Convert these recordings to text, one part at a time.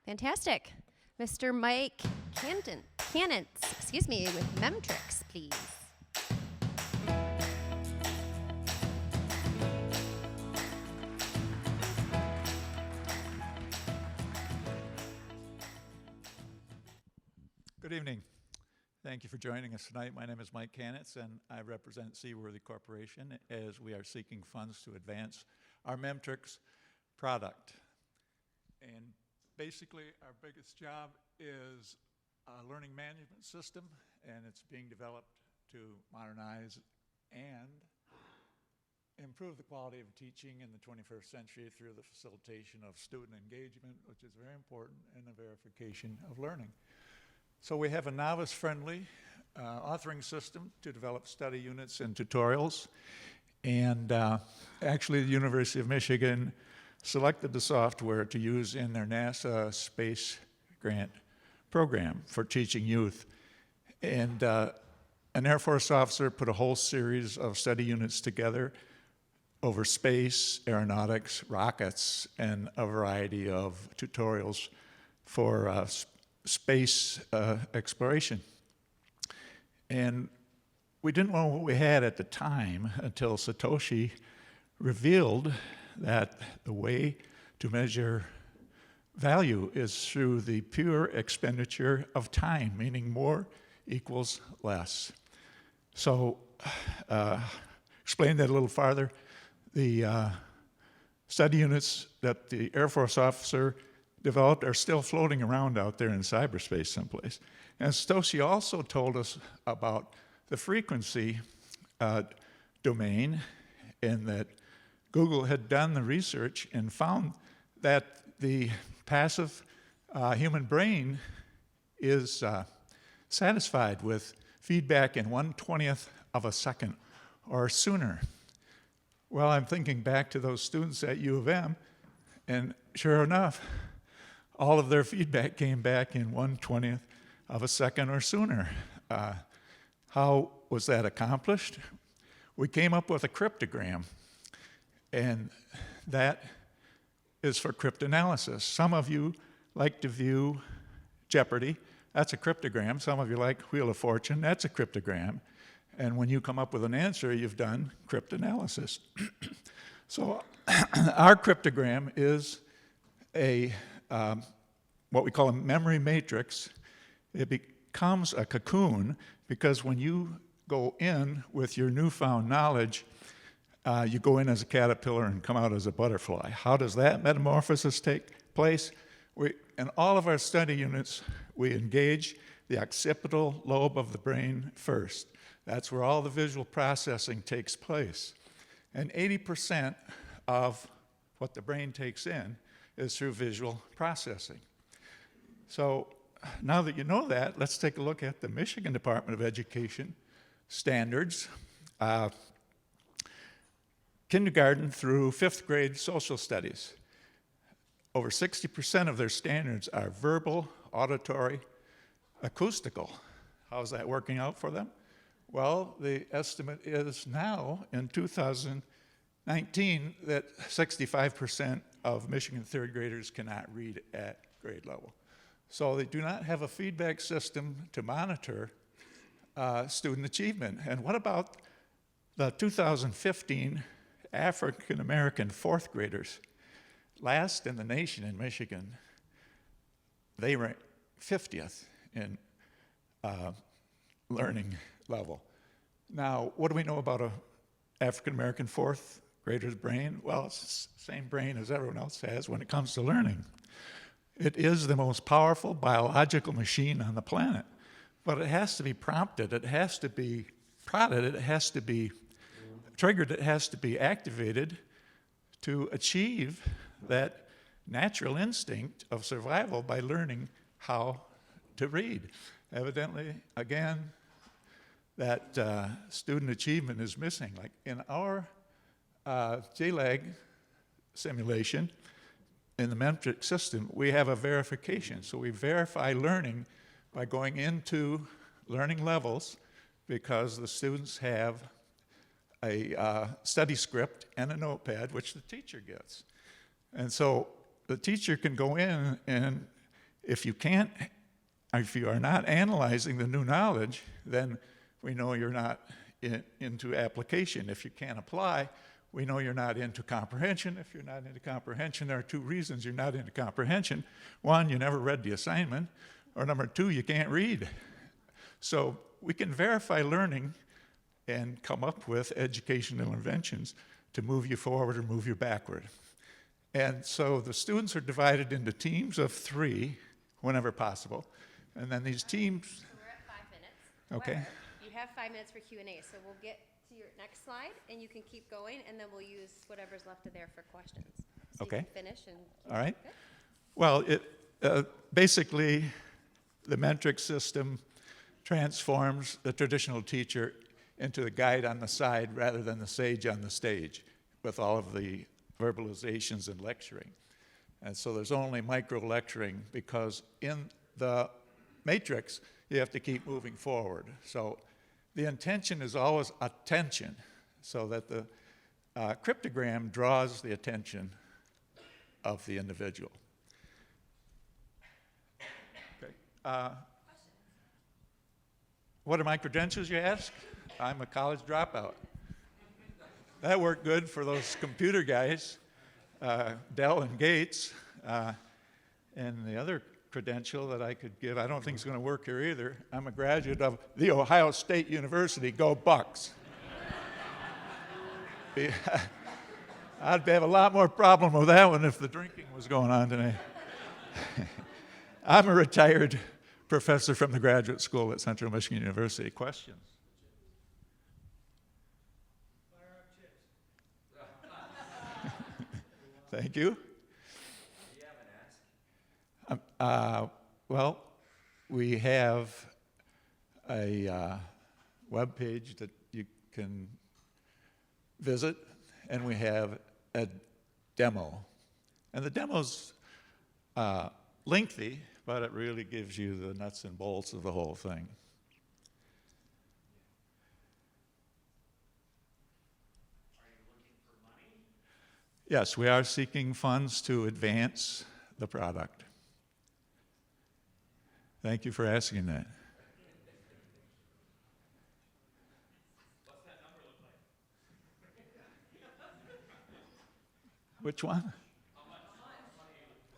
Fantastic. Mr. Mike Kanitz, with Memtrix, please. Good evening. Thank you for joining us tonight. My name is Mike Kanitz, and I represent Seaworthy Corporation as we are seeking funds to advance our Memtrix product. And basically, our biggest job is a learning management system, and it's being developed to modernize and improve the quality of teaching in the 21st century through the facilitation of student engagement, which is very important, and the verification of learning. So we have a novice-friendly authoring system to develop study units and tutorials. And actually, the University of Michigan selected the software to use in their NASA space grant program for teaching youth. And an Air Force officer put a whole series of study units together over space, aeronautics, rockets, and a variety of tutorials for space exploration. And we didn't know what we had at the time until Satoshi revealed that the way to measure value is through the pure expenditure of time, meaning more equals less. So explain that a little farther. The study units that the Air Force officer developed are still floating around out there in cyberspace someplace. And Satoshi also told us about the frequency domain, and that Google had done the research and found that the passive human brain is satisfied with feedback in 1/20th of a second or sooner. Well, I'm thinking back to those students at U of M, and sure enough, all of their feedback came back in 1/20th of a second or sooner. How was that accomplished? We came up with a cryptogram, and that is for cryptanalysis. Some of you like to view Jeopardy. That's a cryptogram. Some of you like Wheel of Fortune. That's a cryptogram. And when you come up with an answer, you've done cryptanalysis. So our cryptogram is what we call a memory matrix. It becomes a cocoon because when you go in with your newfound knowledge, you go in as a caterpillar and come out as a butterfly. How does that metamorphosis take place? In all of our study units, we engage the occipital lobe of the brain first. That's where all the visual processing takes place. And 80% of what the brain takes in is through visual processing. So now that you know that, let's take a look at the Michigan Department of Education standards. Kindergarten through 5th grade social studies. Over 60% of their standards are verbal, auditory, acoustical. How's that working out for them? Well, the estimate is now in 2019 that 65% of Michigan 3rd graders cannot read at grade level. So they do not have a feedback system to monitor student achievement. And what about the 2015 African American 4th graders? Last in the nation in Michigan. They rank 50th in learning level. Now, what do we know about a African American 4th grader's brain? Well, it's the same brain as everyone else has when it comes to learning. It is the most powerful biological machine on the planet, but it has to be prompted, it has to be prodded, it has to be triggered, it has to be activated to achieve that natural instinct of survival by learning how to read. Evidently, again, that student achievement is missing. Like in our JLAG simulation, in the Memtrix system, we have a verification. So we verify learning by going into learning levels because the students have a study script and a notepad, which the teacher gets. And so the teacher can go in, and if you are not analyzing the new knowledge, then we know you're not into application. If you can't apply, we know you're not into comprehension. If you're not into comprehension, there are two reasons you're not into comprehension. One, you never read the assignment, or number two, you can't read. So we can verify learning and come up with educational interventions to move you forward or move you backward. And so the students are divided into teams of 3 whenever possible. And then these teams... So we're at 5 minutes. Okay. However, you have 5 minutes for Q&A, so we'll get to your next slide, and you can keep going, and then we'll use whatever's left of there for questions. So Okay. You can finish and... All right. Good. Well, basically, the Memtrix system transforms the traditional teacher into the guide on the side rather than the sage on the stage with all of the verbalizations and lecturing. And so there's only micro-lecturing because in the matrix, you have to keep moving forward. So the intention is always attention, so that the cryptogram draws the attention of the individual. Okay. What are my credentials, you ask? I'm a college dropout. That worked good for those computer guys, Dell and Gates. And the other credential that I could give, I don't think it's going to work here either. I'm a graduate of The Ohio State University. Go Bucks. I'd have a lot more problem with that one if the drinking was going on today. I'm a retired professor from the graduate school at Central Michigan University. Questions? Thank you. Well, we have a web page that you can visit, and we have a demo. And the demo's lengthy, but it really gives you the nuts and bolts of the whole thing. Yes, we are seeking funds to advance the product. Thank you for asking that. What's that number look like? Which one? How much?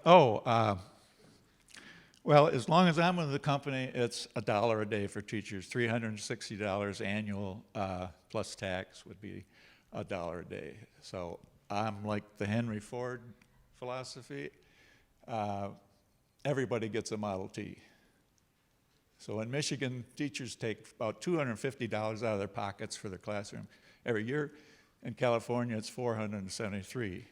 Oh, well, as long as I'm with the company, it's $1 a day for teachers. $360 annual plus tax would be $1 a day. So I'm like the Henry Ford philosophy. Everybody gets a Model T. So in Michigan, teachers take about $250 out of their pockets for their classroom every year. In California, it's $473.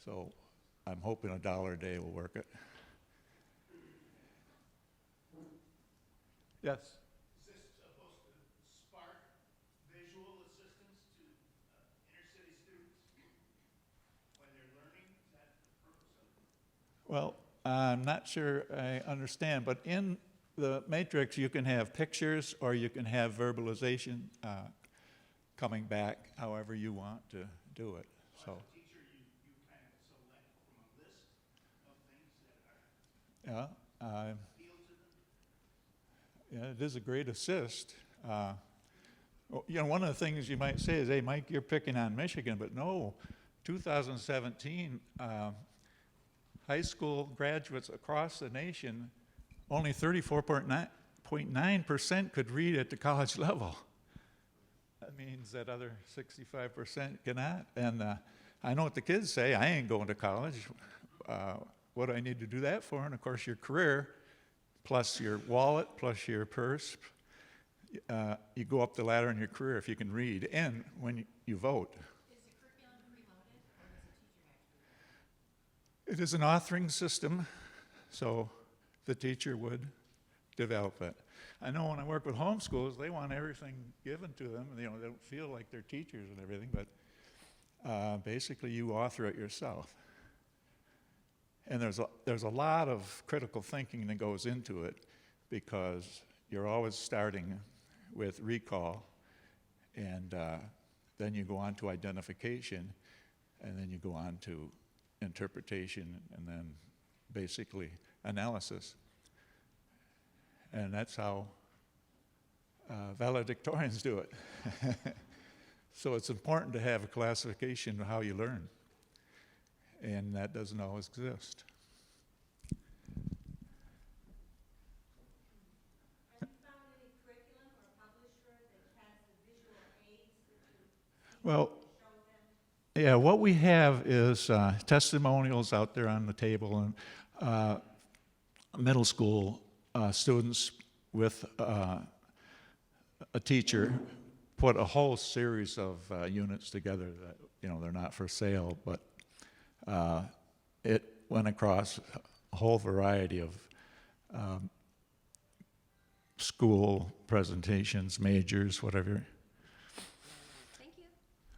So I'm hoping $1 a day will work it. Yes? Is this supposed to spark visual assistance to inner city students when they're learning? Is that the purpose of it? Well, I'm not sure I understand, but in the matrix, you can have pictures or you can have verbalization coming back however you want to do it. So, As a teacher, you kind of select from a list of things that are yeah, appeal to them. yeah, it is a great assist. You know, one of the things you might say is, hey, Mike, you're picking on Michigan, but no, 2017, high school graduates across the nation, only 34.9% could read at the college level. That means that other 65% cannot. And I know what the kids say, I ain't going to college. What do I need to do that for? And of course, your career, plus your wallet, plus your purse, you go up the ladder in your career if you can read, and when you vote. Is the curriculum preloaded, or does the teacher have to do it? It is an authoring system, so the teacher would develop it. I know when I work with homeschools, they want everything given to them. You know, they don't feel like they're teachers and everything, but basically you author it yourself. And there's a lot of critical thinking that goes into it because you're always starting with recall, and then you go on to identification, and then you go on to interpretation, and then basically analysis. And that's how valedictorians do it. So it's important to have a classification of how you learn, and that doesn't always exist. Have you found any curriculum or publisher that has the visual aids that you Well, show them? yeah, what we have is testimonials out there on the table, and middle school students with a teacher put a whole series of units together that, you know, they're not for sale, but it went across a whole variety of school presentations, majors, whatever. Thank you.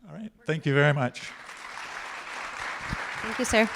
All right, thank you very much. Thank you, sir.